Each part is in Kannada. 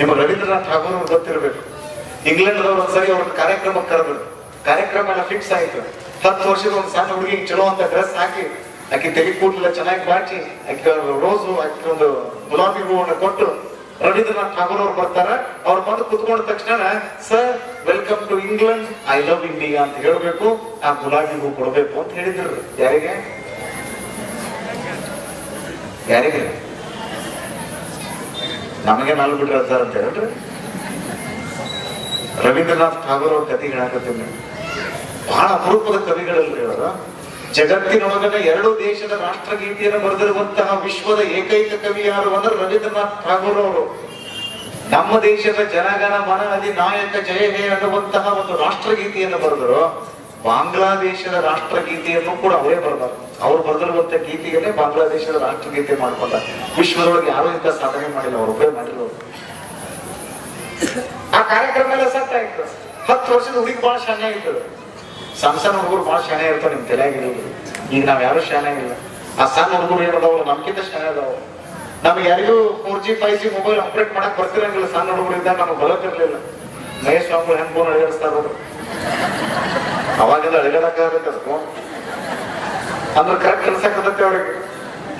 ನಿಮಗೆ ರವೀಂದ್ರನಾಥ್ ಠಾಗೂರ್ ಅವ್ರು ಗೊತ್ತಿರ್ಬೇಕು. ಇಂಗ್ಲೆಂಡ್ದವ್ರು ಒಂದ್ಸರಿ ಅವ್ರ ಕಾರ್ಯಕ್ರಮಕ್ಕೆ ಕರೆದ್ರು. ಕಾರ್ಯಕ್ರಮ ಎಲ್ಲ ಫಿಕ್ಸ್ ಆಯ್ತು. 10 ವರ್ಷದ ಒಂದು ಸಣ್ಣ ಹುಡುಗಿಗೆ ಚಲೋ ಅಂತ ಡ್ರೆಸ್ ಹಾಕಿ, ಆಕೆ ತೆಗಿ ಕೂದಲೆಲ್ಲ ಚೆನ್ನಾಗಿ ಬಾಚಿ, ಆಕೆ ರೋಸು, ಆಕೆ ಒಂದು ಗುಲಾಬಿ ಹೂವನ್ನು ಕೊಟ್ಟು ರವೀಂದ್ರನಾಥ್ ಠಾಗೂರ್ ಅವ್ರು ಬರ್ತಾರ. ಅವ್ರು ಬಂದು ಕುತ್ಕೊಂಡ ತಕ್ಷಣ, sir welcome to England, I love India ಅಂತ ಹೇಳ್ಬೇಕು, ಆ ಗುಲಾಬಿ ಹೂ ಕೊಡ್ಬೇಕು ಅಂತ ಹೇಳಿದ್ರು. ಯಾರಿಗೆ ಯಾರಿಗೆ ನಮಗೆ ನಾಲ್ ಬಿಟ್ರೆ ಸರ್ ಅಂತ ಹೇಳ್ರಿ. ರವೀಂದ್ರನಾಥ್ ಠಾಗೂರ್ ಅವ್ರ ಕಥೆ ಹೇಳಕತ್ತೀನಿ. ಬಹಳ ಅಪರೂಪದ ಕವಿಗಳಲ್ರಿ ಅವರು. ಜಗತ್ತಿನೊಳಗಡೆ 2 ದೇಶದ ರಾಷ್ಟ್ರಗೀತೆಯನ್ನು ಬರೆದಿರುವಂತಹ ವಿಶ್ವದ ಏಕೈಕ ಕವಿ ಯಾರು ಅಂದ್ರೆ ರವೀಂದ್ರನಾಥ್ ಠಾಗೂರ್ ಅವರು. ನಮ್ಮ ದೇಶದ ಜನಗಣ ಮನ ಅಧಿನಾಯಕ ಜಯ ಹೇ ಅನ್ನುವಂತಹ ಒಂದು ರಾಷ್ಟ್ರಗೀತೆಯನ್ನು ಬರೆದರು. ಬಾಂಗ್ಲಾದೇಶದ ರಾಷ್ಟ್ರಗೀತೆಯನ್ನು ಕೂಡ ಅವರೇ ಬರೆದರು. ಅವ್ರು ಬರೆದಿರುವಂತ ಗೀತೆಯನ್ನೇ ಬಾಂಗ್ಲಾದೇಶದ ರಾಷ್ಟ್ರಗೀತೆ ಮಾಡ್ಕೊಂಡ. ವಿಶ್ವದೊಳಗೆ ಯಾರು ಇಂಥ ಸಾಧನೆ ಮಾಡಿಲ್ಲ, ಅವರೊಬ್ಬರೇ ಮಾಡಿರೋರು. ಆ ಕಾರ್ಯಕ್ರಮ ಎಲ್ಲ ಸತ್ತ ಆಯ್ತು. 10 ವರ್ಷದ ಹುಡುಗಿ ಬಹಳ ಶಾನೆ ಆಯ್ತು. ಸಣ್ಣ ಹುಡುಗರು ಬಹಳ ಶಾನೆ ಇರ್ತಾವ, ನಿಮ್ ತಲೆಯಾಗಿರೋದು. ಈಗ ನಾವ್ ಯಾರು ಶಾನೆ ಇಲ್ಲ. ಆ ಸಣ್ಣ ಹುಡುಗರು ಏನದಾವ ನಮ್ಗಿಂತ ಶಾನೆ ಅದಾವ. ನಮ್ಗೆ ಯಾರಿಗೂ 4G 5G ಮೊಬೈಲ್ ಆಪರೇಟ್ ಮಾಡಕ್ ಬರ್ತಿರಂಗಿಲ್ಲ. ಸಣ್ಣ ಹುಡುಗರು ಇದ್ದಾಗ ನಮ್ಗೆ ಬರೋದಿರ್ಲಿಲ್ಲ. ಮಹೇಶ್ ಸ್ವಾಮಿಗಳು ಹೆಂಗ್ ಫೋನ್ ಅಳಿಸ್ತಾರ ಅವಾಗೆಲ್ಲ ಅಳಿಗಡಕ್ಕಾಗಬೇಕು ಅಂದ್ರೆ ಕರೆಕ್ಟ್ ಅನ್ಸಕತ್ತೆ ಅವ್ರಿಗೆ.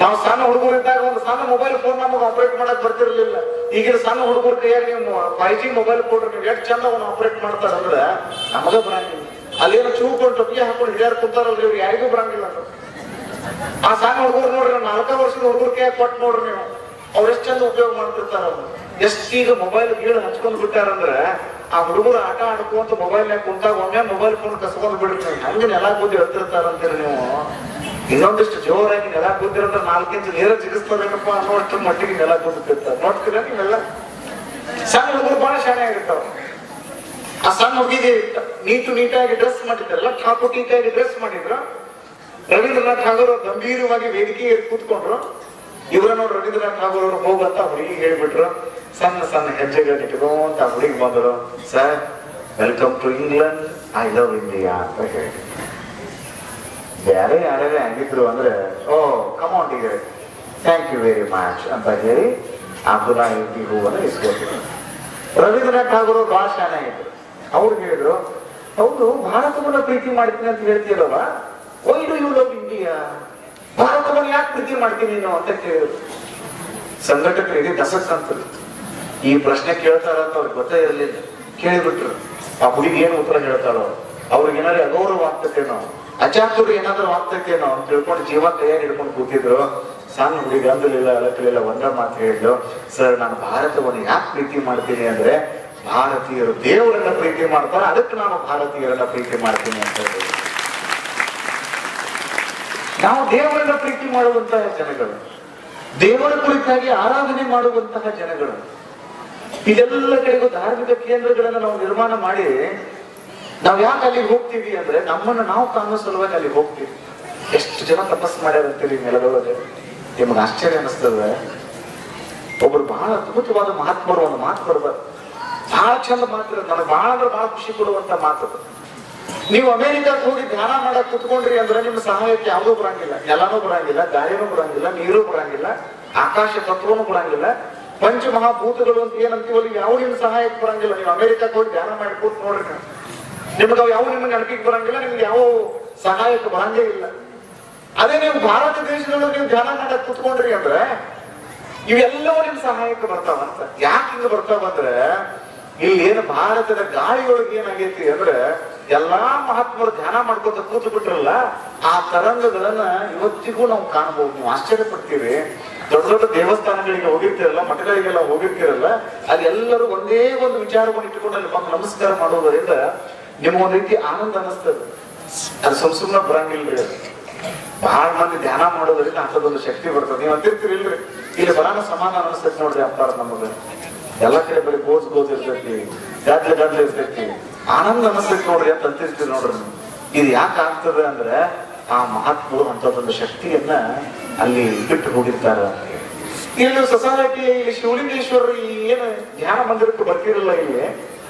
ನಾವು ಸಣ್ಣ ಹುಡುಗರು ಇದ್ದಾಗ ಒಂದು ಸಣ್ಣ ಮೊಬೈಲ್ ಫೋನ್ ನಮಗೆ ಆಪರೇಟ್ ಮಾಡಕ್ ಬರ್ತಿರ್ಲಿಲ್ಲ. ಈಗಿನ ಸಣ್ಣ ಹುಡುಗರ ಕೈಯಾಗ ನೀವು 5G ಮೊಬೈಲ್ ಕೊಡ್ರಿ, ನೀವು ಎಷ್ಟು ಚಂದ ಅವನ್ನ ಆಪರೇಟ್ ಮಾಡ್ತಾರ ಅಂದ್ರೆ ನಮಗ ಬರಂಗಿಲ್ಲ. ಅಲ್ಲೇನೋ ಚೂಕೊಂಡು ಟೊಪ್ಪಿಗೆ ಹಾಕೊಂಡು ಹಿಡಿಯಾರ್ ಕುಂತಾರಲ್ರಿ, ಇವ್ರು ಯಾರಿಗೂ ಬರಂಗಿಲ್ಲ. ಆ ಸಣ್ಣ ಹುಡುಗರು ನೋಡ್ರಿ, 4 ವರ್ಷದ ಹುಡುಗರ ಕೈಯಾಗ ಕೊಟ್ಟು ನೋಡ್ರಿ ನೀವು, ಅವ್ರು ಎಷ್ಟು ಚಂದ ಉಪಯೋಗ ಮಾಡ್ತಿರ್ತಾರ. ಅವ್ರು ಎಷ್ಟೀಗ ಮೊಬೈಲ್ ಗೀಳು ಹಚ್ಕೊಂಡ್ ಬಿಟ್ಟಾರಂದ್ರೆ ಆ ಹುಡುಗರು ಆಟ ಆಡ್ಕೊಂತ ಮೊಬೈಲ್ನಾಗ ಕುಂತಾಗ ಒಮ್ಮೆ ಮೊಬೈಲ್ ಫೋನ್ ಕಸ್ಕೊಂಡ್ ಬಿಡ್ರಿ. ಹಂಗೆ ನೆಲ ಕೂದಿ ಹೇಳ್ತಿರ್ತಾರಂತೀರಿ ನೀವು. ಇನ್ನೊಂದಿಷ್ಟು ಜೋರಾಗಿ ನೆಲ ಕೂದಿರಂದ್ರೆ 4 ಇಂಚ್ ನೀರ ಜಿಗಿಸ್ತದೇನಪ್ಪ ಅನ್ನೋಷ್ಟು ಮಟ್ಟಿಗೆ ನೆಲ ಕೂದಿರ್ತಾರೆ. ನೋಡ್ತೀರ ನೀವೆಲ್ಲ? ಸಣ್ಣ ಹುಡುಗರು ಬಹಳ ಶಾಣೆ ಆಗಿರ್ತಾವ. ಆ ಸಣ್ಣ ಹುಡುಗಿಗೆ ನೀಟಾಗಿ ಡ್ರೆಸ್ ಮಾಡಿದ್ರಲ್ಲ, ಠಾಕೂರ್ ನೀಟಾಗಿ ಡ್ರೆಸ್ ಮಾಡಿದ್ರು. ರವೀಂದ್ರನಾಥ್ ಠಾಗೂರ್ ಗಂಭೀರವಾಗಿ ವೇದಿಕೆಗೆ ಕೂತ್ಕೊಂಡ್ರು. ಇವರ ನೋಡಿ ರವೀಂದ್ರನಾಥ್ ಠಾಗೂರ್ ಅವರು ಹೋಗಂತ ಹುಡುಗಿ ಹೇಳ್ಬಿಟ್ರು. ಸಣ್ಣ ಸಣ್ಣ ಹೆಜ್ಜೆಗಳನ್ನ ಇಟ್ಕೊಂತ ಹುಡುಗಿ ಬಂದರು. Sir welcome to England, I love India ಅಂತ ಹೇಳಿ. ಬೇರೆ ಯಾರೇ ಆಗಿದ್ರು ಅಂದ್ರೆ ಓ ಕಮಾಂಡ್ ಈಗ ಥ್ಯಾಂಕ್ ಯು ವೆರಿ ಮಚ್ ಅಂತ ಹೇಳಿ ಆ ಗುಲಾಬಿ ಹೂವನ್ನು ಇಸ್ಕೊಟ್ಟಿದ್ರು. ರವೀಂದ್ರನಾಥ್ ಠಾಗೂರ್ ಬಹಳ ಶಾನೆ ಆಗಿದ್ರು. ಅವ್ರು ಹೇಳಿದ್ರು, ಹೌದು ಭಾರತವನ್ನ ಪ್ರೀತಿ ಮಾಡ್ತೀನಿ ಅಂತ ಹೇಳ್ತೀರಲ್ಲ, why do you love India? ಭಾರತವನ್ನು ಯಾಕೆ ಪ್ರೀತಿ ಮಾಡ್ತೀನಿ ನೀನು ಅಂತ ಕೇಳಿದ್ರು. ಸಂಘಟಕರಿಗೆ ದಸಕ್ ಅಂತ ಈ ಪ್ರಶ್ನೆ ಕೇಳ್ತಾರ ಅಂತ ಅವ್ರಿಗೆ ಗೊತ್ತೇ ಇರಲಿಲ್ಲ. ಕೇಳಿಬಿಟ್ರು. ಆ ಹುಡುಗಿ ಏನು ಉತ್ತರ ಹೇಳ್ತಾರೋ, ಅವ್ರಿಗೆ ಏನಾದ್ರು ಅಗೌರವ ಆಗ್ತಕ್ಕೇನೋ, ಅಚಾತುರ್ಯ ಏನಾದ್ರು ಆಗ್ತಕ್ಕೇನೋ ಅಂತ ತಿಳ್ಕೊಂಡು ಜೀವ ಕೈಯಾಗಿ ಹಿಡ್ಕೊಂಡು ಕೂತಿದ್ರು. ಸಣ್ಣ ಹುಡುಗಿ ಅಂದಲಿಲ್ಲ, ಅಳಕಲಿಲ್ಲ, ಒಂದೇ ಮಾತು ಹೇಳಿದ್ರು. ಸರ್ ನಾನು ಭಾರತವನ್ನು ಯಾಕೆ ಪ್ರೀತಿ ಮಾಡ್ತೀನಿ ಅಂದ್ರೆ ಭಾರತೀಯರು ದೇವರನ್ನ ಪ್ರೀತಿ ಮಾಡ್ತಾರೆ, ಅದಕ್ಕೆ ನಾನು ಭಾರತೀಯರನ್ನ ಪ್ರೀತಿ ಮಾಡ್ತೀನಿ ಅಂತ ಹೇಳಿ. ನಾವು ದೇವರನ್ನ ಪ್ರೀತಿ ಮಾಡುವಂತಹ ಜನಗಳು, ದೇವರ ಕುರಿತಾಗಿ ಆರಾಧನೆ ಮಾಡುವಂತಹ ಜನಗಳು. ಇದೆಲ್ಲ ಕಡೆಗೂ ಧಾರ್ಮಿಕ ಕೇಂದ್ರಗಳನ್ನ ನಾವು ನಿರ್ಮಾಣ ಮಾಡಿ ನಾವ್ ಯಾಕೆ ಅಲ್ಲಿಗೆ ಹೋಗ್ತೀವಿ ಅಂದ್ರೆ ನಮ್ಮನ್ನ ನಾವು ಕಾಣೋ ಸಲುವಾಗಿ ಅಲ್ಲಿಗೆ ಹೋಗ್ತೀವಿ. ಎಷ್ಟು ಜನ ತಪಸ್ ಮಾಡ್ಯಾರಂತೀರಿ ನೆಲದೊಳಗೆ, ನಿಮ್ಗೆ ಆಶ್ಚರ್ಯ ಅನಿಸ್ತದೆ. ಒಬ್ರು ಬಹಳ ಅದ್ಭುತವಾದ ಮಹಾತ್ಮರು ಒಂದು ಮಾತು ಬರ್ಬಾರ್ದು, ಬಹಳ ಚಂದ ಮಾತ್ರ, ನನಗೆ ಬಹಳ ಅಂದ್ರೆ ಬಹಳ ಖುಷಿ ಕೊಡುವಂತ ಮಾತು. ನೀವು ಅಮೆರಿಕಕ್ಕೆ ಹೋಗಿ ಧ್ಯಾನ ಮಾಡಕ್ ಕುತ್ಕೊಂಡ್ರಿ ಅಂದ್ರೆ ನಿಮ್ಮ ಸಹಾಯಕ್ಕೆ ಯಾವುದೂ ಬರಂಗಿಲ್ಲ. ನೆಲನೂ ಬರಂಗಿಲ್ಲ, ಗಾಳಿನೂ ಬರಂಗಿಲ್ಲ, ನೀರು ಬರಂಗಿಲ್ಲ, ಆಕಾಶ ತತ್ವನೂ ಬರಂಗಿಲ್ಲ, ಪಂಚಮಹಾಭೂತಗಳು ಅಂತ ಏನಂತೀವಲ್ಲಿ ಯಾವ ನಿಮ್ಮ ಸಹಾಯಕ್ಕೆ ಬರಂಗಿಲ್ಲ. ನೀವು ಅಮೆರಿಕಕ್ಕೆ ಹೋಗಿ ಧ್ಯಾನ ಮಾಡಿ ಕೂತ್ ನೋಡ್ರಿ, ನಿಮ್ಗೆ ಯಾವ ನಿಮ್ಗೆ ನೆನಪಿಗೆ ಬರಂಗಿಲ್ಲ, ನಿಮ್ಗೆ ಯಾವ ಸಹಾಯಕ್ಕೆ ಬರಂಗೇ ಇಲ್ಲ. ಅದೇ ನೀವು ಭಾರತ ದೇಶದೊಳಗೆ ನೀವು ಧ್ಯಾನ ಮಾಡಕ್ ಕುತ್ಕೊಂಡ್ರಿ ಅಂದ್ರೆ ಇವೆಲ್ಲವೂ ನಿಮ್ ಸಹಾಯಕ್ಕೆ ಬರ್ತಾವಂತ. ಯಾಕೆ ಹಿಂಗ ಬರ್ತಾವಂದ್ರೆ ಇಲ್ಲಿ ಏನು ಭಾರತದ ಗಾಳಿಯೊಳಗೆ ಏನಾಗೈತಿ ಅಂದ್ರೆ ಎಲ್ಲಾ ಮಹಾತ್ಮರು ಧ್ಯಾನ ಮಾಡ್ಕೊಂತ ಕೂತು ಬಿಟ್ರಲ್ಲ, ಆ ತರಂಗಗಳನ್ನ ಇವತ್ತಿಗೂ ನಾವು ಕಾಣಬಹುದು. ನೀವು ಆಶ್ಚರ್ಯ ಪಡ್ತೀವಿ. ದೊಡ್ಡ ದೊಡ್ಡ ದೇವಸ್ಥಾನಗಳಿಗೆ ಹೋಗಿರ್ತಿರಲ್ಲ, ಮಠಗಳಿಗೆಲ್ಲ ಹೋಗಿರ್ತಿರಲ್ಲ, ಅಲ್ಲಿ ಎಲ್ಲರೂ ಒಂದೇ ಒಂದು ವಿಚಾರವನ್ನು ಇಟ್ಟುಕೊಂಡು ಅಲ್ಲಿ ಬಂದು ನಮಸ್ಕಾರ ಮಾಡೋದರಿಂದ ನಿಮ್ಗೊಂದ್ ರೀತಿ ಆನಂದ ಅನಿಸ್ತದೆ. ಅದು ಸುಮ್ನೆ ಬರಂಗಿಲ್ರಿ. ಅದು ಬಹಳ ಮಂದಿ ಧ್ಯಾನ ಮಾಡೋದ್ರಿಂದ ಅಂಥದ್ದೊಂದು ಶಕ್ತಿ ಬರ್ತದೆ. ನೀವು ಅಂತಿರ್ತೀರಿ ಇಲ್ರಿ, ಇಲ್ಲಿ ಬರಾನ ಸಮಾಧಾನ ಅನಿಸ್ತೈತಿ ನೋಡ್ರಿ ಅಂತಾರ ನಮಗ. ಎಲ್ಲ ಕಡೆ ಬರೀ ಗೋಜ್ ಇರ್ತೈತಿ, ಗದ್ಲೆ ಇರ್ತೈತಿ, ಆನಂದ ಅನಿಸ್ತೈತಿ ನೋಡ್ರಿ ಅಂತ ಅಂತಿರ್ತೀರಿ ನೋಡ್ರಿ. ಇದು ಯಾಕೆ ಆಗ್ತದೆ ಅಂದ್ರೆ ಆ ಮಹಾತ್ಮರು ಅಂತದೊಂದು ಶಕ್ತಿಯನ್ನ ಅಲ್ಲಿ ಬಿಟ್ಟು ಹೋಗಿರ್ತಾರ. ಇಲ್ಲಿ ಸೊಸೈಟಿ, ಇಲ್ಲಿ ಶಿವಲಿಂಗೇಶ್ವರ ಏನು ಧ್ಯಾನ ಮಂದಿರಕ್ಕೆ ಬರ್ತಿರಲ್ಲ, ಇಲ್ಲಿ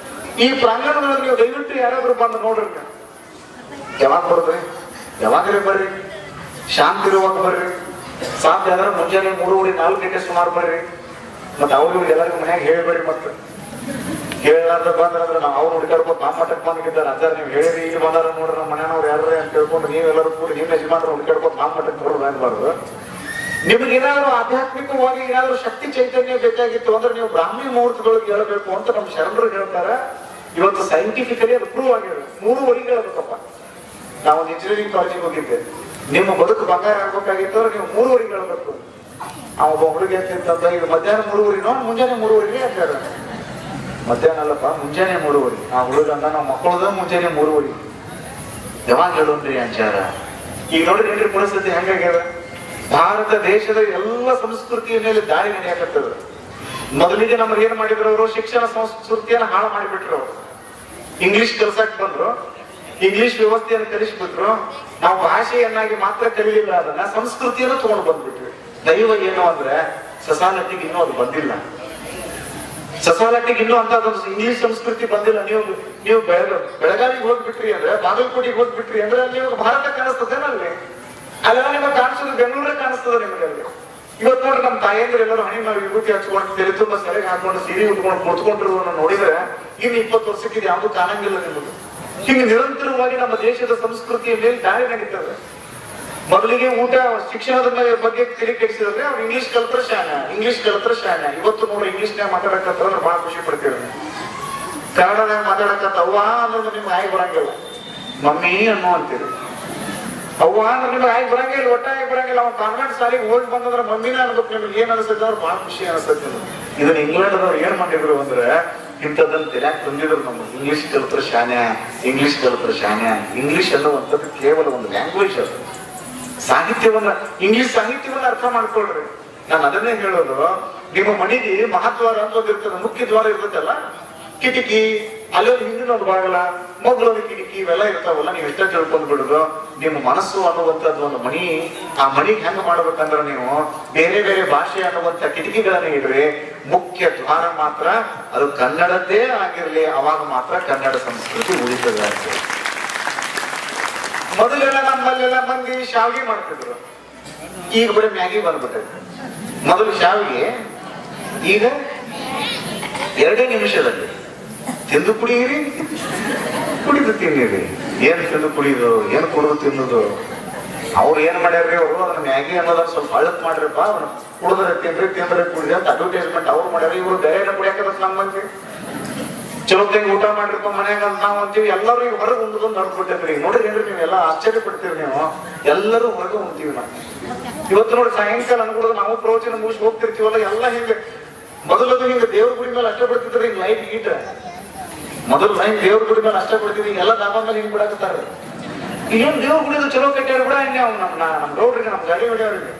ಈ ಪ್ರಾಂಗಣದಲ್ಲಿ ನೀವು ದಯವಿಟ್ಟು ಯಾರಾದ್ರೂ ಬಂದು ನೋಡ್ರಿ. ಯಾವಾಗ ಬರ್ರಿ, ಯಾವಾಗ್ರೆ ಬರ್ರಿ, ಶಾಂತಿ ಇರುವಾಗ ಬರ್ರಿ. ಸಾಧ್ಯ ಆದ್ರೆ ಮುಂಜಾನೆ 3:30-4 ಗಂಟೆ ಸುಮಾರು ಬರ್ರಿ. ಮತ್ತೆ ಅವ್ರು ಎಲ್ಲರಿಗೂ ಮನ್ಯಾಗ ಹೇಳ್ಬೇಡಿ. ಮತ್ತೆ ಹೇಳಾರ್ದ ಬಂದ್ರಂದ್ರೆ ನಾವು ಅವ್ರು ಹುಡುಕಾಡ್ಕೊಂಡು ನಮ್ಮ ಮಠಕ್ಕೆ ಬಂದಿದ್ದಾರೆ ಅಜ್ಜಾರ ನೀವು ಹೇಳಿರಿ ಇಲ್ಲಿ ಬಂದಾರ ನೋಡ್ರಿ ನಮ್ಮ ಮನೆಯವ್ರು ಯಾರೇ ಅಂತ ಹೇಳ್ಕೊಂಡು ನೀವೆಲ್ಲರೂ ಕೂಡಿ ನಿಮ್ಮ ಯಜಮಾನ್ರು ಹುಡುಕಾಡ್ಕೊಂಡು ನಮ್ಮ ಮಠಕ್ಕೆ ಬರೋದು ಅನ್ಬಾರ್ದು. ನಿಮ್ಗೆ ಏನಾದ್ರು ಆಧ್ಯಾತ್ಮಿಕವಾಗಿ ಏನಾದ್ರು ಶಕ್ತಿ ಚೈತನ್ಯ ಬೇಕಾಗಿತ್ತು ಅಂದ್ರೆ ನೀವು ಬ್ರಾಹ್ಮಿ ಮುಹೂರ್ತಗಳಿಗೆ ಹೇಳಬೇಕು ಅಂತ ನಮ್ಮ ಶರಣರು ಹೇಳ್ತಾರೆ. ಇವತ್ತು ಸೈಂಟಿಫಿಕಲಿ ಅದು ಪ್ರೂವ್ ಆಗಿರೋದು. 3 ವರೆಗೆ ಹೇಳ್ಬೇಕಪ್ಪ. ನಾವು ಇಂಜಿನಿಯರಿಂಗ್ ಕಾಲೇಜಿಗೆ ಹೋಗಿದ್ದೆ. ನಿಮ್ಮ ಬದುಕು ಬಂಗಾರ ಆಗ್ಬೇಕಾಗಿತ್ತು ಅಂದ್ರೆ ನೀವು 3 ವರೆಗೆ ಹೇಳ್ಬೇಕು. ಒಬ್ಬ ಹುಡುಗಿ ಅಂತಂದ ಇದು ಮಧ್ಯಾಹ್ನ 3 ಮುಂಜಾನೆ 3 ಅಂತಾರೆ. ಮಧ್ಯಾಹ್ನ ಅಲ್ಲಪ್ಪ ಮುಂಜಾನೆ 3 ಆ ಹುಡುಗ ಅಂದ ನಾವು ಮಕ್ಕಳದ ಮುಂಜಾನೆ 3 ಯಾವಾಗ ಹೇಳೋನ್ರಿ ಅಂಚಾರ. ಈಗ ನೋಡ್ರಿ ಏನ್ರಿ ಪರಿಸ್ಥಿತಿ ಹೆಂಗಾಗ್ಯದ. ಭಾರತ ದೇಶದ ಎಲ್ಲ ಸಂಸ್ಕೃತಿಯ ಮೇಲೆ ದಾಳಿ ನಡೆಯಕತ್ತದ. ಮೊದಲಿಗೆ ನಮ್ಗೆ ಏನ್ ಮಾಡಿದ್ರು ಅವರು ಶಿಕ್ಷಣ ಸಂಸ್ಕೃತಿಯನ್ನ ಹಾಳು ಮಾಡಿಬಿಟ್ರು. ಅವರು ಇಂಗ್ಲಿಷ್ ಕಲ್ಸಕ್ ಬಂದ್ರು, ಇಂಗ್ಲಿಷ್ ವ್ಯವಸ್ಥೆಯನ್ನು ಕಲಿಸ್ಬಿಟ್ರು. ನಾವು ಭಾಷೆಯನ್ನಾಗಿ ಮಾತ್ರ ಕಲಿಲಿಲ್ಲ, ಅದನ್ನ ಸಂಸ್ಕೃತಿಯನ್ನು ತಗೊಂಡು ಬಂದ್ಬಿಟ್ವಿ. ದೈವ ಏನು ಅಂದ್ರೆ ಸಸಾಲಟ್ಟಿಗೆ ಇನ್ನೂ ಅದು ಬಂದಿಲ್ಲ. ಸಸಾಲಟ್ಟಿಗೆ ಇನ್ನೂ ಅಂತ ಇಂಗ್ಲಿಷ್ ಸಂಸ್ಕೃತಿ ಬಂದಿಲ್ಲ. ನೀವು ಬೆಳಗಾವಿಗೆ ಹೋಗ್ಬಿಟ್ರಿ ಅಂದ್ರೆ, ಬಾಗಲಕೋಟೆಗೆ ಹೋಗ್ಬಿಟ್ರಿ ಅಂದ್ರೆ ಅಲ್ಲಿ ಭಾರತ ಕಾಣಿಸ್ತದೇನಲ್ಲಿ. ಅಲ್ಲೆಲ್ಲ ನಿಮಗೆ ಕಾಣಿಸೋದು ಬೆಂಗಳೂರೇ ಕಾಣಿಸ್ತದೆ ನಿಮಗೆ ಅಲ್ಲಿ. ಇವತ್ತು ನೋಡ್ರಿ ನಮ್ಮ ತಾಯಂದ್ರೆ ಎಲ್ಲರೂ ಹಣಿ ನಾವು ವಿಭೂತಿ ಹಚ್ಕೊಂಡು ತೆರೆ ತುಂಬ ಸೆರೆಗೆ ಹಾಕೊಂಡು ಸೀರೆ ಉಟ್ಕೊಂಡು ಕುತ್ಕೊಂಡಿರೋದನ್ನ ನೋಡಿದ್ರೆ ಇನ್ನು 20 ವರ್ಷಕ್ಕೆ ಇದು ಯಾವ್ದು ಕಾಣಂಗಿಲ್ಲ ನಿಮಗೆ. ಹೀಗೆ ನಿರಂತರವಾಗಿ ನಮ್ಮ ದೇಶದ ಸಂಸ್ಕೃತಿಯ ಮೇಲೆ ದಾಳಿ ನಡೀತದೆ. ಮೊದಲಿಗೆ ಊಟ ಶಿಕ್ಷಣದ ಬಗ್ಗೆ ತಿಳಿ ಕೆಡಿಸಿದ್ರೆ ಅವ್ರು ಇಂಗ್ಲಿಷ್ ಕಲ್ತ್ರ ಶಾನೆ. ಇವತ್ತು ನೋಡ್ರಿ ಇಂಗ್ಲಿಷ್ನಾಗ ಮಾತಾಡಕತ್ರ ಅಂದ್ರೆ ಬಹಳ ಖುಷಿ ಪಡ್ತೀವಿ. ಕನ್ನಡದಾಗ ಮಾತಾಡಕತ್ತ ಅವ್ವ ಅನ್ನೋದು ನಿಮ್ಗೆ ಆಗಿ ಬರಂಗಿಲ್ಲ, ಮಮ್ಮಿ ಅನ್ನೋ ಅಂತೀರಿ. ಅವ್ವ ಅಂದ್ರೆ ನಿಮ್ಗೆ ಆಗಿ ಬರಂಗಿಲ್ಲ, ಒಟ್ಟಾಗಿ ಬರಂಗಿಲ್ಲ. ಅವ್ನು ಕಾನ್ವೆಂಟ್ ಶಾಲೆಗೆ ಹೋಗಿ ಬಂದಂದ್ರೆ ಮಮ್ಮಿನ ಅನ್ಬೇಕು. ನಿಮ್ಗೆ ಏನ್ ಅನಿಸ್ತೈತೆ ಅವ್ರು ಬಹಳ ಖುಷಿ ಅನಿಸ್ತೈತಿ. ಇದನ್ನ ಇಂಗ್ಲೆಂಡ್ದವ್ರು ಏನ್ ಮಾಡಿದ್ರು ಅಂದ್ರೆ ಇಂಥದ್ದನ್ನ ತೆರ್ಯಾಕ್ ತಂದಿದ್ರು. ನಮ್ಗೆ ಇಂಗ್ಲಿಷ್ ಕಲ್ತ್ರ ಶಾನೆ. ಇಂಗ್ಲಿಷ್ ಅನ್ನುವಂಥದ್ದು ಕೇವಲ ಒಂದು ಲ್ಯಾಂಗ್ವೇಜ್. ಅದು ಸಾಹಿತ್ಯವನ್ನ, ಇಂಗ್ಲಿಷ್ ಸಾಹಿತ್ಯವನ್ನ ಅರ್ಥ ಮಾಡ್ಕೊಳ್ರಿ. ನಾನು ಅದನ್ನೇ ಹೇಳೋದು. ನಿಮ್ಮ ಮನೆಗೆ ಮಹಾದ್ವಾರ ಅಂತ ಒಂದಿರ್ತದೆ, ಮುಖ್ಯ ದ್ವಾರ ಇರ್ತದಲ್ಲ, ಕಿಟಕಿ, ಅಲ್ಲೊಂದು ಹಿಂದಿನ ಒಂದು ಬಾಗಲ, ಮಗಳೊಂದು ಕಿಟಕಿ, ಇವೆಲ್ಲ ಇರ್ತಾವಲ್ಲ. ನೀವು ಎಷ್ಟ ತಿಳ್ಕೊಂಡ್ ಬಿಡುದು. ನಿಮ್ಮ ಮನಸ್ಸು ಅನ್ನುವಂಥದ್ದು ಒಂದು ಮಣಿ. ಆ ಮಣಿಗೆ ಹೆಂಗ್ ಮಾಡ್ಬೇಕಂದ್ರೆ ನೀವು ಬೇರೆ ಬೇರೆ ಭಾಷೆ ಅನ್ನುವಂಥ ಕಿಟಕಿಗಳನ್ನ ಇಡ್ರಿ. ಮುಖ್ಯ ದ್ವಾರ ಮಾತ್ರ ಅದು ಕನ್ನಡದ್ದೇ ಆಗಿರ್ಲಿ, ಅವಾಗ ಮಾತ್ರ ಕನ್ನಡ ಸಂಸ್ಕೃತಿ ಉಳಿತದೆ ಅಂತ. ಮೊದಲೆಲ್ಲ ನಮ್ಮಲ್ಲೆಲ್ಲ ಮಂದಿ ಶಾವಿಗೆ ಮಾಡ್ತಿದ್ರು, ಈಗ ಬರೀ ಮ್ಯಾಗಿ ಬಂದ್ಬಿಟ್ಟೈತೆ. ಮೊದಲು ಶಾವಿಗೆ, ಈಗ 2 ನಿಮಿಷದಲ್ಲಿ ತಿಂದು ಕುಡಿಯಿರಿ, ಕುಡಿದು ತಿನ್ನಿರಿ. ಏನ್ ತಿಂದು ಕುಡಿಯೋದು, ಏನ್ ಕುಡಿದು ತಿನ್ನೋದು. ಅವ್ರು ಏನ್ ಮಾಡ್ಯಾರ್ರಿ, ಅವರು ಅದನ್ನ ಮ್ಯಾಗಿ ಅನ್ನೋದನ್ನ ಸ್ವಲ್ಪ ಹಳತ್ ಮಾಡ್ರಿಪ್ಪ, ಅವ್ರು ಕುಡಿದ್ರೆ ತಿಂದ್ರೆ ಕುಡಿದ್ರೆ ಅಂತ ಅಡ್ವರ್ಟೈಸ್ಮೆಂಟ್ ಅವ್ರು ಮಾಡ್ಯಾರ. ಇವ್ರು ಬೇರೆ ಕುಡಿಯಾಕದ ನಮ್ಮ ಮಂದಿ ಚಲೋ ತಂಗಿ ಊಟ ಮಾಡಿರ್ಪ ಮನ್ಯಾಗ ಅಂತ ನಾವು ಅಂತೀವಿ. ಎಲ್ಲರೂ ಈಗ ಹೊರಗೆ ಉಂಡ್ಕೊಂಡು ನಡ್ಬಿಟ್ಟಿರ್ರಿ. ನೋಡ್ರಿ ಏನ್ರಿ ನೀವೆಲ್ಲ ಆಶ್ಚರ್ಯ ಪಡ್ತೀರಿ. ನೀವು ಎಲ್ಲರೂ ಹೊರಗೆ ಉಣ್ತೀವಿ. ನಾವು ಇವತ್ತು ನೋಡಿ ಸಾಯಂಕಾಲ ಅನ್ಕೊಡೋದು ನಾವು ಪ್ರವಚನ ಮುಗಿಸಿ ಹೋಗ್ತಿರ್ತೀವಲ್ಲ, ಎಲ್ಲ ಹಿಂಗೆ ಮೊದಲದು ಹಿಂಗೆ ದೇವ್ರ ಗುಡಿ ಮೇಲೆ ಅಷ್ಟೇ ಬಿಡ್ತಿದ್ರಿ. ಹಿಂಗ್ ಲೈಟ್ ಗೀಟ ಮೊದಲು ಲೈನ್ ದೇವ್ರ ಗುಡಿ ಮೇಲೆ ಅಷ್ಟೇ ಬಿಡ್ತಿದ್ವಿ. ಎಲ್ಲ ದಾಬಾ ಮೇಲೆ ಹಿಂಗ್ ಬಿಡಾಕತ್ತಾರ. ಏನ್ ದೇವ್ರ ಗುಡಿದು ಚಲೋ ಕಟ್ಟ್ಯಾರ ಬಿಡ. ನಮ್ ಗೌಡ್ರಿಗೆ ನಮ್ ಗಾಡಿ ಹೊಡ್ಯಾವ್ರಿಗೆ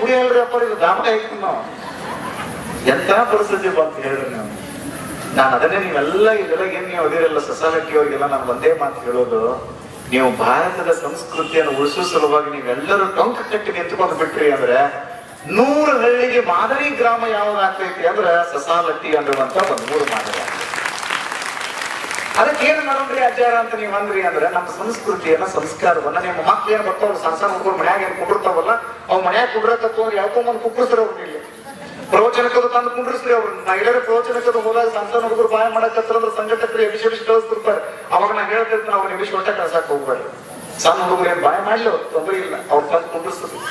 ಗುಡಿ ಅಲ್ರಿ ಅಪ್ಪ, ಇದು ದಾಬಾ ಹಾಕ್ತೀವಿ ನಾವು. ಎಂತ ಪರಿಸ್ಥಿತಿ ಬಂತ ಹೇಳ್ರಿ ನಾವು. ನಾನು ಅದನ್ನೇ ನೀವೆಲ್ಲ ಇದೆಲ್ಲ ಏನ್ ನೀವು ಅದಿರಲ್ಲ ಸಸಾಲಕ್ಕಿ ಅವ್ರಿಗೆಲ್ಲ ನಾನು ಒಂದೇ ಮಾತು ಹೇಳೋದು. ನೀವು ಭಾರತದ ಸಂಸ್ಕೃತಿಯನ್ನು ಉಳಿಸೋ ಸಲುವಾಗಿ ನೀವೆಲ್ಲರೂ ಟೊಂಕ ಕಟ್ಟಿ ನಿಂತ್ಕೊಂಡು ಬಿಟ್ರಿ ಅಂದ್ರೆ 100 ಹಳ್ಳಿಗೆ ಮಾದರಿ ಗ್ರಾಮ ಯಾವ್ದಾಗ್ತೈತಿ ಅಂದ್ರೆ ಸಸಾಲಟ್ಟಿ ಅನ್ನುವಂತ ಒಂದು 3 ಮಾದರಿ. ಅದಕ್ಕೆ ಏನ್ ಮಾಡೋಣ್ರಿ ಅಜ್ಜಾರ ಅಂತ ನೀವ್ ಅಂದ್ರಿ ಅಂದ್ರೆ ನಮ್ಮ ಸಂಸ್ಕೃತಿಯನ್ನ, ಸಂಸ್ಕಾರವನ್ನ ನಿಮ್ಮ ಮಕ್ಳು ಏನ್ ಬರ್ತಾವ್ರು ಸಣ್ಣ ಸಣ್ಣ ಹುಡುಗರು ಮನ್ಯಾಗ ಏನ್ ಕುಂಡಿರ್ತಾವಲ್ಲ, ಅವ್ ಮನ್ಯಾಗ ಕುಂಡ್ರಕತ್ತವ್ರು ಯಾವ್ಕೊಂಬಂದ್ ಕುಕ್ಕರ್ಸ್ರಿ ಅವ್ರು. ಇಲ್ಲಿ ಪ್ರವಚನಕ್ಕದು ತಂದು ಕುಂಡ್ರಿಸ್ರಿ ಅವ್ರು. ನಾ ಎಲ್ಲರೂ ಪ್ರವಚನಕ್ಕದು ಹೋದಾಗ ಸಣ್ಣ ಸಣ್ಣ ಹುಡುಗರು ಬಾಯ ಮಾಡಕತ್ತಂದ್ರೆ ಸಂಘಟಕರು ಎಬಿಸಿ ಕಳಿಸ್ತಿರ್ತಾರೆ. ಅವಾಗ ನಾ ಹೇಳ್ತಿರ್ತೀನಿ, ಅವ್ರ ಎಬಿಸಿ ಹೊಟ್ಟೆ ಕಳ್ಸಾಕ್ ಹೋಗ್ಬೇಡ್ರಿ. ಸಣ್ಣ ಹುಡುಗರು ಏನ್ ಬಾಯ ಮಾಡ್ಲಿ, ಅವ್ರು ತೊಂದ್ರೆ ಇಲ್ಲ, ಅವ್ರು ತಂದು ಕುಂಡ್ರಿಸ್ತಾರೆ.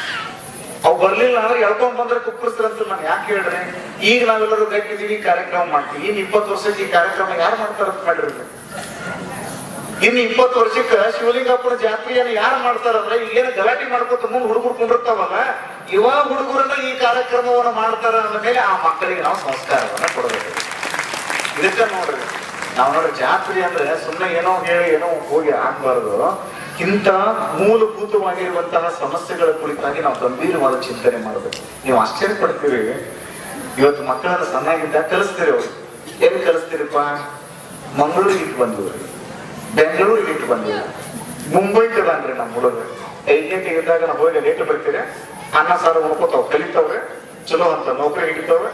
ಅವ್ ಬರ್ಲಿಲ್ಲ ಅಂದ್ರೆ ಎಳ್ಕೊಂಡ್ ಬಂದ್ರೆ ಕುಕ್ಕರ್ಸ್ರಂತ. ನಾನು ಯಾಕೆ ಹೇಳ್ರಿ, ಈಗ ನಾವೆಲ್ಲರೂ ಗಟ್ಟಿದೀವಿ, ಕಾರ್ಯಕ್ರಮ ಮಾಡ್ತೀವಿ. ಇನ್ 20 ವರ್ಷಕ್ಕೆ ಈ ಕಾರ್ಯಕ್ರಮ ಯಾರು ಮಾಡ್ತಾರಂತ ಮಾಡ್ರಿ. ಇನ್ನು 20 ವರ್ಷಕ್ಕೆ ಶಿವಲಿಂಗಪ್ಪನ ಜಾತ್ರೆಯನ್ನು ಯಾರು ಮಾಡ್ತಾರಂದ್ರೆ, ಈಗ ಏನು ಗಲಾಟೆ ಮಾಡ್ಕೊತ ಮುಂದೆ ಹುಡುಗರು ಕುಂಡಿರ್ತಾವಲ್ಲ, ಇವಾಗ ಹುಡುಗರನ್ನ ಈ ಕಾರ್ಯಕ್ರಮವನ್ನ ಮಾಡ್ತಾರ ಅಂದ ಮೇಲೆ ಆ ಮಕ್ಕಳಿಗೆ ನಾವು ಸಂಸ್ಕಾರವನ್ನ ಕೊಡಬೇಕು. ಇದಕ್ಕ ನೋಡ್ರಿ, ನಾವು ನೋಡ್ರಿ ಜಾತ್ರೆ ಅಂದ್ರೆ ಸುಮ್ಮನೆ ಏನೋ ಹೇಳಿ ಏನೋ ಹೋಗಿ ಆಗ್ಬಾರ್ದು. ಇಂಥ ಮೂಲಭೂತವಾಗಿರುವಂತಹ ಸಮಸ್ಯೆಗಳ ಕುರಿತಾಗಿ ನಾವು ಗಂಭೀರವಾದ ಚಿಂತನೆ ಮಾಡಬೇಕು. ನೀವು ಆಶ್ಚರ್ಯ ಪಡ್ತೀರಿ, ಇವತ್ತು ಮಕ್ಕಳನ್ನ ಸಣ್ಣಾಗಿದ್ದಾಗ ಕಲಿಸ್ತೀರಿ. ಅವ್ರು ಎಲ್ಲಿ ಕಲಿಸ್ತೀರಿಪ್ಪ? ಮಂಗಳೂರಿಗೆ ಇಟ್ಟು ಬಂದಿವ್ರಿ, ಬೆಂಗಳೂರಿಗೆ ಇಟ್ಟು ಬಂದಿವಿ, ಮುಂಬೈಗೆ ಬಂದ್ರಿ. ನಮ್ಮ ಹುಡುಗರು 5 ಗಂಟೆಗೆ ಇದ್ದಾಗ ನಾವು ಹೋಗಿ ಲೇಟ್ ಬರ್ತೀರಿ. ಅನ್ನ ಸಾರು ಉಣ್ಕೋತಾವ, ಕಲಿತಾವ್ರೆ, ಚಲೋ ಅಂತ ನೌಕರಿ ಹಿಡಿತಾವೆ.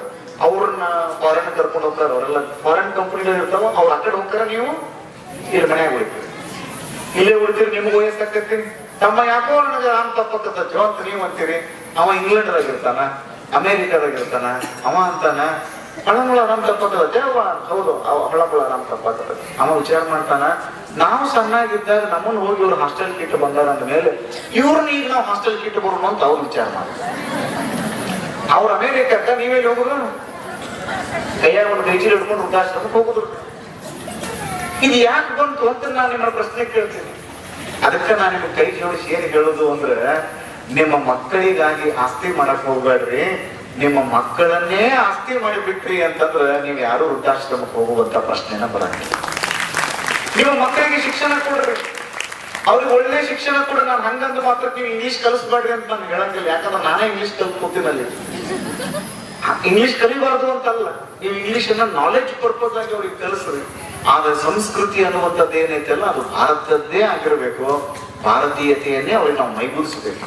ಅವ್ರನ್ನ ಫಾರಿನ್ ಕರ್ಕೊಂಡು ಹೋಗ್ತಾರೆ. ಅವರೆಲ್ಲ ಫಾರಿನ್ ಕಂಪನಿಗಳು ಇರ್ತಾವ. ಅವ್ರು ಆ ಕಡೆ ಹೋಗ್ತಾರ, ನೀವು ಇಲ್ಲಿ ಮನ್ಯಾಗ ಉಳಿತೀರಿ, ಇಲ್ಲೇ ಉಳಿತೀರಿ. ನಿಮ್ಗೆ ವಯಸ್ಸಾಕತ್ತಿ. ತಮ್ಮ ಯಾಕೋ ನನಗೆ ರಾಮ್ ತಪ್ಪಕ್ಕತ್ತೋ ಅಂತ ನೀವು ಅಂತೀರಿ. ಅವ ಇಂಗ್ಲೆಂಡ್ದಾಗ ಇರ್ತಾನ, ಅಮೇರಿಕಾದಾಗ ಇರ್ತಾನ, ಅವ ಅಂತಾನ ಹಳಮುಳ ಆರಾಮ್ ತಪ್ಪಾಗ್ತದ ದೇವ. ಹೌದು, ಹಳಮುಳ ಆರಾಮ್ ತಪ್ಪಾಗ್ತದ. ಅವ ವಿಚಾರ ಮಾಡ್ತಾನ, ನಾವು ಸಣ್ಣಾಗಿದ್ದಾಗ ನಮ್ಮನ್ನ ಹೋಗಿ ಇವ್ರು ಹಾಸ್ಟೆಲ್ ಕಿಟ್ ಬಂದಾರ ಅಂದ ಮೇಲೆ ಇವ್ರನ್ನ ಈಗ ನಾವು ಹಾಸ್ಟೆಲ್ ಕಿಟ್ ಬರೋಣ ಅಂತ ಅವ್ರು ವಿಚಾರ ಮಾಡ್ತಾರೆ. ಅವ್ರ ಅಮೇರಿಕಕ್ಕ ನೀವೆಲ್ಲಿ ಹೋಗುದು? ಕೈಯಾಗ ಒಂದು ಕೈಚೀಲ ಹಿಡ್ಕೊಂಡು ವೃದ್ಧಾಶ್ರಮಕ್ಕೆ ಹೋಗುದು. ಇದು ಯಾಕೆ ಬಂತು ಅಂತ ನಾನು ನಿಮ್ಮ ಪ್ರಶ್ನೆ ಕೇಳ್ತೀನಿ. ಅದಕ್ಕೆ ನಾನು ನಿಮ್ಗೆ ಕೈ ಜೋಡಿಸಿ ಏನ್ ಹೇಳುದು ಅಂದ್ರೆ, ನಿಮ್ಮ ಮಕ್ಕಳಿಗಾಗಿ ಆಸ್ತಿ ಮಾಡಕ್ ಹೋಗ್ಬೇಡ್ರಿ. ನಿಮ್ಮ ಮಕ್ಕಳನ್ನೇ ಆಸ್ತಿ ಮಾಡಿಬಿಟ್ರಿ ಅಂತಂದ್ರೆ ನೀವು ಯಾರು ವೃದ್ಧಾಶ್ರಮಕ್ಕೆ ಹೋಗುವಂತ ಪ್ರಶ್ನೆನ ಬರಂಗಿಲ್ಲ. ನಿಮ್ಮ ಮಕ್ಕಳಿಗೆ ಶಿಕ್ಷಣ ಕೊಡ್ರಿ, ಅವ್ರಿಗೆ ಒಳ್ಳೆ ಶಿಕ್ಷಣ ಕೊಡ್ರಿ. ನಾನು ಹಂಗಂದು ಮಾತ್ರ ನೀವು ಇಂಗ್ಲಿಷ್ ಕಲಿಸ್ಬೇಡ್ರಿ ಅಂತ ನಾನು ಹೇಳಂಗಿಲ್ಲ. ಯಾಕಂದ್ರೆ ನಾನೇ ಇಂಗ್ಲಿಷ್ ಕಲ್ತ್ಕೊತೀನಲ್ಲಿ. ಇಂಗ್ಲಿಷ್ ಕಲಿಬಾರ್ದು ಅಂತಲ್ಲ, ನೀವು ಇಂಗ್ಲಿಷ್ ಅನ್ನ ನಾಲೆಡ್ಜ್ ಪರ್ಪಸ್ ಆಗಿ ಅವ್ರಿಗೆ ಕಲಿಸ್ರಿ. ಆದ್ರೆ ಸಂಸ್ಕೃತಿ ಅನ್ನುವಂಥದ್ದು ಏನೈತಲ್ಲ ಅದು ಭಾರತದ್ದೇ ಆಗಿರ್ಬೇಕು. ಭಾರತೀಯತೆಯನ್ನೇ ಅವ್ರಿಗೆ ನಾವು ಮೈಗೂಡಿಸ್ಬೇಕು.